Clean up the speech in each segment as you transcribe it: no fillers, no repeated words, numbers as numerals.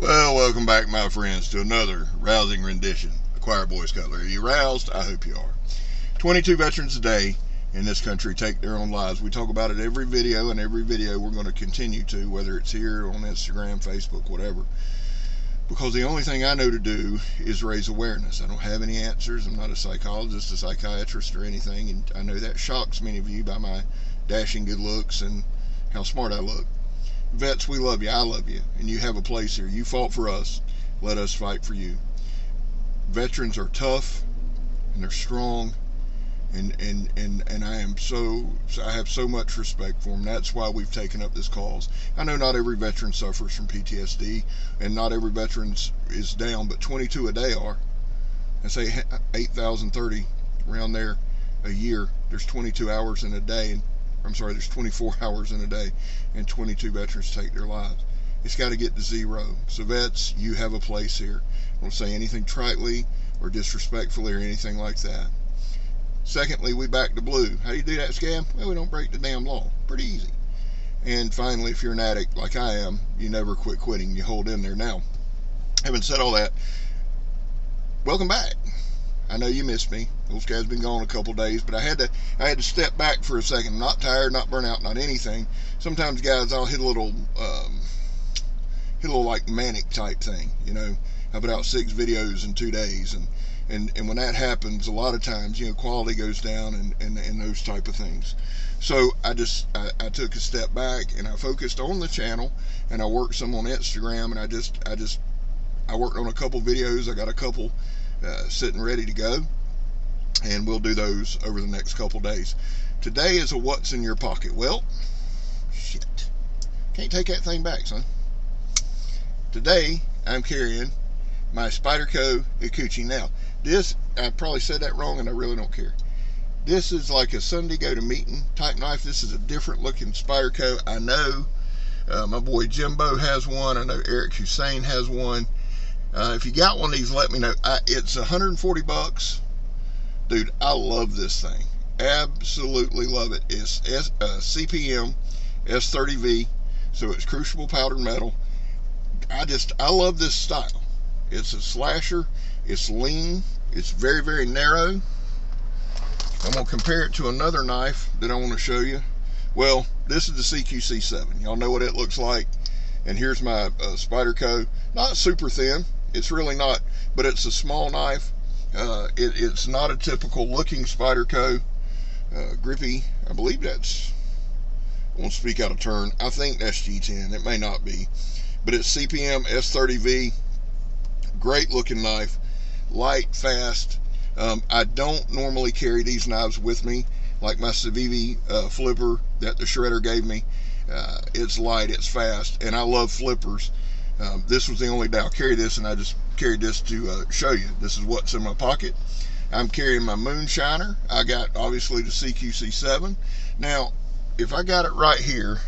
Well, welcome back, my friends, to another rousing rendition of Choir Boys Cutlery. Are you roused? I hope you are. 22 veterans a day in this country take their own lives. We talk about it every video, and every video we're going to continue to, whether it's here, on Instagram, Facebook, whatever. Because the only thing I know to do is raise awareness. I don't have any answers. I'm not a psychologist, a psychiatrist, or anything, and I know that shocks many of you by my dashing good looks and how smart I look. Vets, we love you. I love you. And you have a place here. You fought for us. Let us fight for you. Veterans are tough and they're strong, and I have so much respect for them. That's why we've taken up this cause. I know not every veteran suffers from PTSD, and not every veteran is down, but 22 a day are. I say 8,030 around there a year. There's 22 hours in a day, and there's 24 hours in a day, and 22 veterans take their lives. It's got to get to zero. So vets, you have a place here. I don't say anything tritely or disrespectfully or anything like that. Secondly, we back the blue. How do you do that, Scab? Well, we don't break the damn law. Pretty easy. And finally, if you're an addict like I am, you never quit quitting. You hold in there. Now, having said all that, welcome back. I know you missed me. Those guys been gone a couple days, but I had to step back for a second. I'm not tired, not burnt out, not anything. Sometimes, guys, I'll hit a little like manic type thing. You know, I put out 6 videos in 2 days, and when that happens, a lot of times, quality goes down and those type of things. So I took a step back and I focused on the channel, and I worked some on Instagram, and I worked on a couple videos. I got a couple sitting ready to go, and we'll do those over the next couple days. Today is a what's in your pocket. Well, shit, can't take that thing back, son. Today I'm carrying my Spyderco Ikuchi. Now this, I probably said that wrong, and I really don't care. This is like a Sunday go to meeting type knife. This is a different looking Spyderco. I know my boy Jimbo has one. I know Eric Hussein has one. If you got one of these, let me know. It's $140. Dude, I love this thing. Absolutely love it. It's CPM S30V, so it's crucible powdered metal. I love this style. It's a slasher. It's lean. It's very, very narrow. I'm going to compare it to another knife that I want to show you. Well, this is the CQC7. Y'all know what it looks like. And here's my Spyderco. Not super thin. It's really not, but it's a small knife. It's not a typical looking Spyderco. Grippy, I believe that's, I won't speak out of turn. I think that's G10. It may not be. But it's CPM S30V. Great looking knife. Light, fast. I don't normally carry these knives with me, like my Civivi flipper that the shredder gave me. It's light, it's fast, and I love flippers. This was the only day I'll carry this, and I just carried this to show you. This is what's in my pocket. I'm carrying my Moonshiner. I got, obviously, the CQC7. Now, if I got it right here,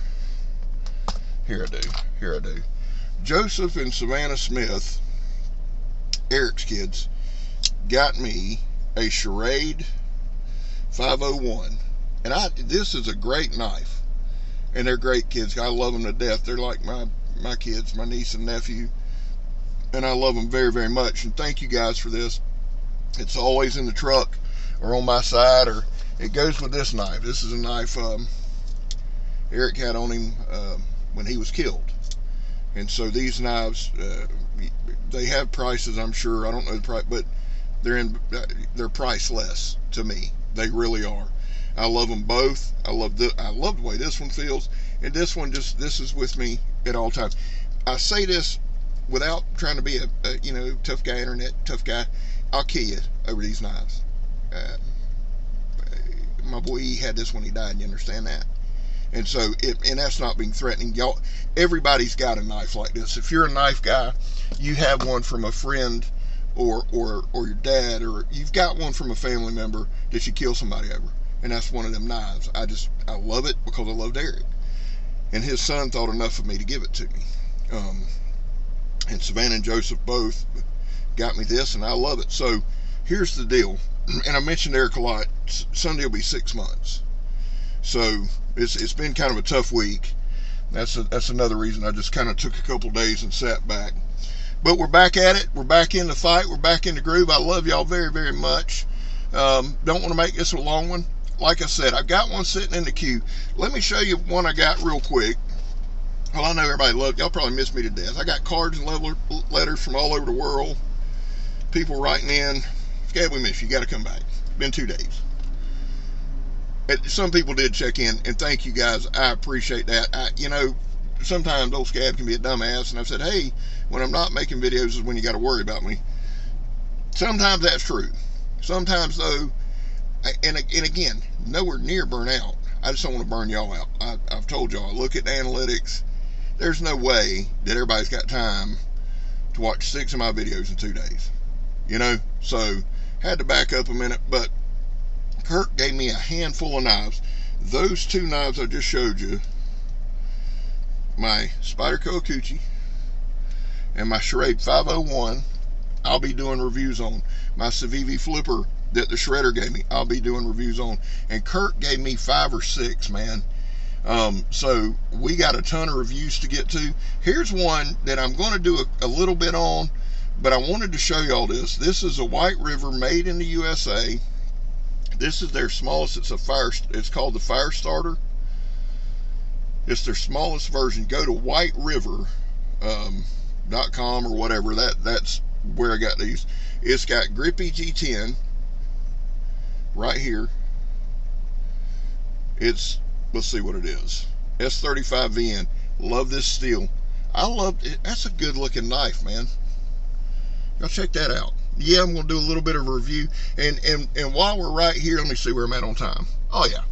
here I do. Joseph and Savannah Smith, Eric's kids, got me a Charade 501. And this is a great knife. And they're great kids. I love them to death. They're like my kids, my niece and nephew, and I love them very, very much. And thank you guys for this. It's always in the truck or on my side, or it goes with this knife. This is a knife Eric had on him when he was killed. And so these knives, they have prices, I'm sure. I don't know the price, but they're priceless to me. They really are. I love them both. I love the way this one feels, and this one this is with me at all times. I say this without trying to be a tough guy, internet tough guy. I'll kill you over these knives. My boy, he had this when he died. You understand that? And so, and that's not being threatening. Y'all, everybody's got a knife like this. If you're a knife guy, you have one from a friend or your dad, or you've got one from a family member that you kill somebody over. And that's one of them knives. I love it because I loved Eric. And his son thought enough of me to give it to me. And Savannah and Joseph both got me this, and I love it. So here's the deal. And I mentioned Eric a lot. Sunday will be 6 months. So it's been kind of a tough week. That's another reason I just kind of took a couple days and sat back. But we're back at it. We're back in the fight. We're back in the groove. I love y'all very, very much. Don't want to make this a long one. Like I said, I've got one sitting in the queue. Let me show you one I got real quick. Well, I know everybody loves, y'all probably miss me to death. I got cards and love letters from all over the world. People writing in, Scab, we miss you. You got to come back. It's been 2 days. Some people did check in, and thank you guys. I appreciate that. You know, sometimes old Scab can be a dumbass, and I've said, hey, when I'm not making videos is when you got to worry about me. Sometimes that's true. Sometimes, though, and again, nowhere near burnout. I just don't want to burn y'all out. I've told y'all, look at the analytics. There's no way that everybody's got time to watch 6 of my videos in 2 days. You know? So, had to back up a minute, but Kirk gave me a handful of knives. Those 2 knives I just showed you, my Spyderco Ikuchi and my Charade 501, I'll be doing reviews on. My Civivi flipper that the shredder gave me, I'll be doing reviews on. And Kirk gave me 5 or 6, man. So we got a ton of reviews to get to. Here's one that I'm going to do a little bit on, but I wanted to show y'all this. This is a White River made in the USA. This is their smallest. It's called the Fire Starter. It's their smallest version. Go to whiteriver.com or whatever. That's where I got these. It's got grippy G10 right here. It's, let's see what it is. S35VN. Love this steel. I love it. That's a good looking knife, man. Y'all check that out. Yeah, I'm going to do a little bit of a review. And while we're right here, let me see where I'm at on time. Oh yeah,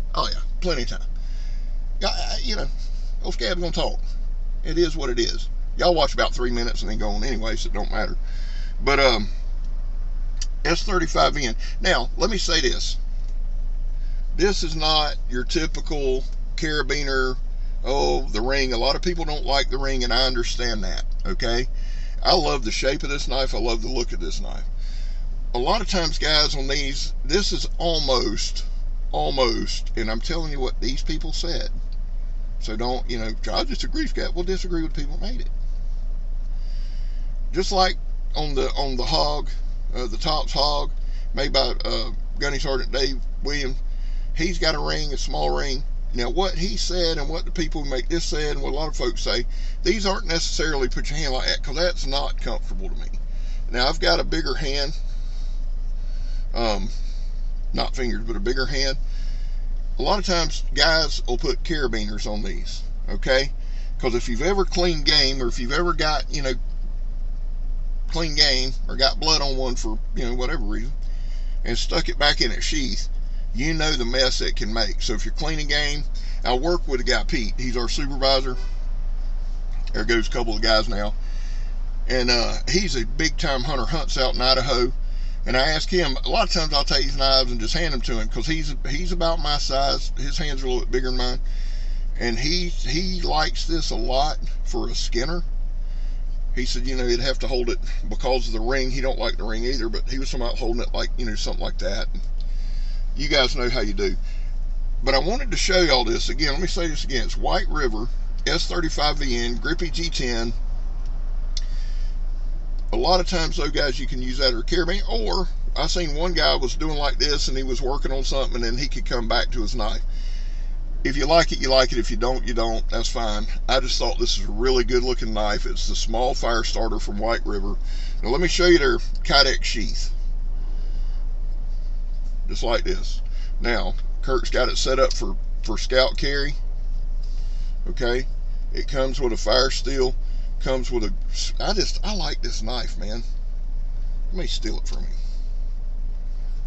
plenty of time. You know, old Scab's going to talk. It is what it is. Y'all watch about 3 minutes and then go on anyway, so it don't matter. But S35VN. Now, let me say this. This is not your typical carabiner, oh, the ring. A lot of people don't like the ring, and I understand that, okay? I love the shape of this knife. I love the look of this knife. A lot of times, guys, on these, this is almost, and I'm telling you what these people said. So don't, you know, I disagree, Scott. We'll disagree with people who made it. Just like on the hog, the Tops hog, made by Gunny Sergeant Dave Williams. He's got a ring, a small ring. Now, what he said and what the people who make this said and what a lot of folks say, these aren't necessarily put your hand like that, because that's not comfortable to me. Now, I've got a bigger hand, not fingers, but a bigger hand. A lot of times, guys will put carabiners on these, okay? Because if you've ever cleaned game, or if you've ever got, you know, clean game, or got blood on one for, you know, whatever reason, and stuck it back in its sheath, you know the mess it can make. So if you're cleaning game, I work with a guy, Pete. He's our supervisor. There goes a couple of guys now. And he's a big-time hunter, hunts out in Idaho. And I ask him, a lot of times I'll take his knives and just hand them to him, because he's about my size. His hands are a little bit bigger than mine. And he likes this a lot for a skinner. He said, you know, he'd have to hold it because of the ring. He don't like the ring either, but he was talking about holding it like, you know, something like that. You guys know how you do. But I wanted to show y'all this again. Let me say this again. It's White River S35VN grippy G10. A lot of times, though, guys, you can use that or carabiner. Or I seen one guy was doing like this, and he was working on something, and then he could come back to his knife. If you like it, you like it. If you don't, you don't. That's fine. I just thought this is a really good looking knife. It's the small fire starter from White River. Now let me show you their Kydex sheath. Just like this. Now, Kirk's got it set up for scout carry. Okay. It comes with a fire steel. Comes with a, I like this knife, man. Let me steal it from him.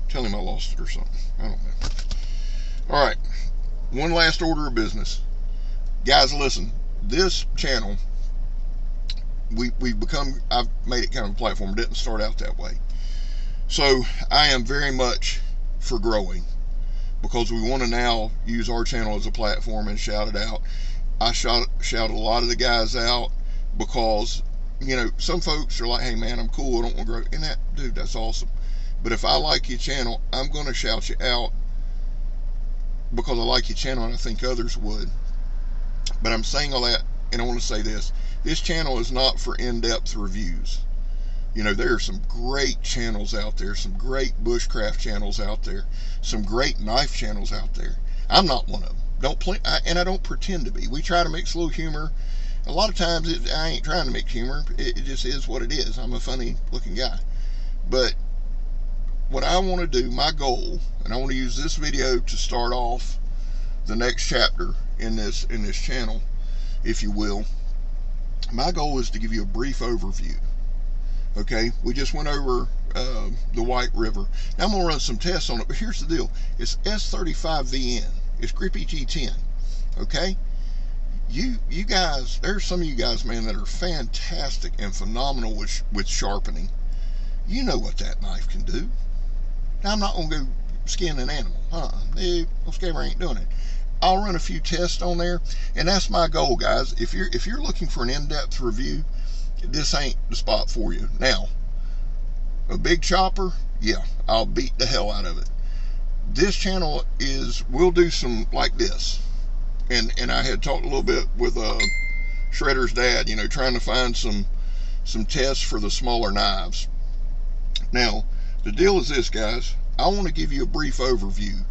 Tell him I lost it or something. I don't know. All right. One last order of business. Guys, listen. This channel, I've made it kind of a platform. It didn't start out that way. So, I am very much for growing, because we want to now use our channel as a platform and shout it out. I shout a lot of the guys out because, you know, some folks are like, hey man, I'm cool, I don't want to grow. And that, dude, that's awesome. But if I like your channel, I'm going to shout you out because I like your channel and I think others would. But I'm saying all that, and I want to say this. This channel is not for in-depth reviews. You know, there are some great channels out there, some great bushcraft channels out there, some great knife channels out there. I'm not one of them. And I don't pretend to be. We try to mix a little humor. A lot of times I ain't trying to mix humor. It just is what it is. I'm a funny looking guy. But what I want to do, my goal, and I want to use this video to start off the next chapter in this channel, if you will. My goal is to give you a brief overview. Okay, we just went over the White River. Now I'm going to run some tests on it, but here's the deal. It's S35VN. It's Grippy G10. Okay? You guys, there's some of you guys, man, that are fantastic and phenomenal with sharpening. You know what that knife can do. Now I'm not going to go skin an animal. No scammer ain't doing it. I'll run a few tests on there, and that's my goal, guys. If you're looking for an in-depth review, this ain't the spot for you. Now, a big chopper, yeah, I'll beat the hell out of it. This channel we'll do some like this, and I had talked a little bit with Shredder's dad, you know, trying to find some tests for the smaller knives. Now, the deal is this, guys. I want to give you a brief overview.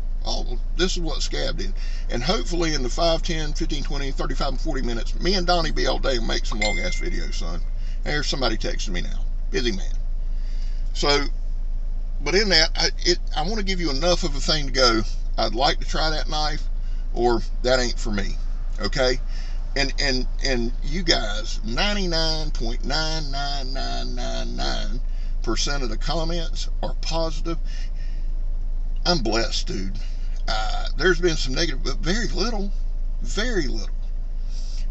This is what Scab did, and hopefully in the 5, 10, 15, 20, 35, and 40 minutes, me and Donnie B all day will make some long ass videos, son. There's somebody texting me now. Busy man. So, but in that, I want to give you enough of a thing to go, I'd like to try that knife, or that ain't for me. Okay? And you guys, 99.99999% of the comments are positive. I'm blessed, dude. There's been some negative, but very little. Very little.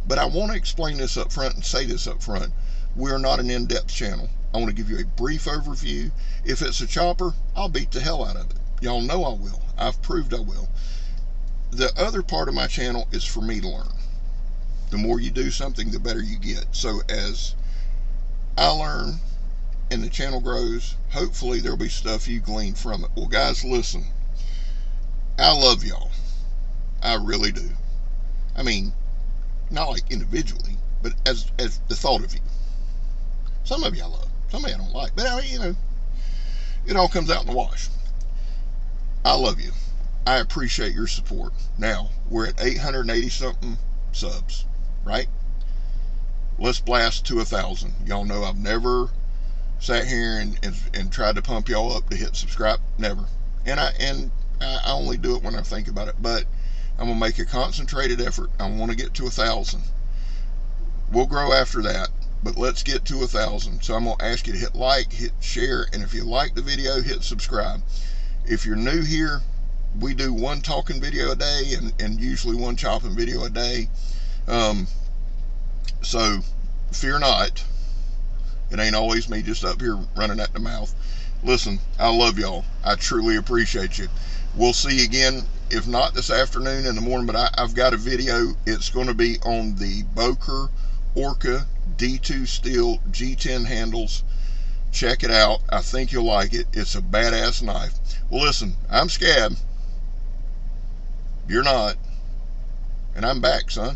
But I want to explain this up front and say this up front. We're not an in-depth channel. I want to give you a brief overview. If it's a chopper, I'll beat the hell out of it. Y'all know I will. I've proved I will. The other part of my channel is for me to learn. The more you do something, the better you get. So as I learn and the channel grows, hopefully there'll be stuff you glean from it. Well, guys, listen. I love y'all. I really do. I mean, not like individually, but as the thought of you. Some of you I love, some of you I don't like, but I mean, you know, it all comes out in the wash. I love you. I appreciate your support. Now, we're at 880 something subs, right? Let's blast to 1,000. Y'all know I've never sat here and tried to pump y'all up to hit subscribe. Never. And I only do it when I think about it, but I'm gonna make a concentrated effort. I want to get to 1,000. We'll grow after that, but let's get to 1,000. So I'm gonna ask you to hit like, hit share, and if you like the video, hit subscribe. If you're new here, we do one talking video a day and usually one chopping video a day. So fear not. It ain't always me just up here running at the mouth. Listen, I love y'all. I truly appreciate you. We'll see you again, if not this afternoon, in the morning, but I've got a video. It's going to be on the Boker Orca D2 Steel G10 handles. Check it out. I think you'll like it. It's a badass knife. Well, listen, I'm Scab. You're not. And I'm back, son.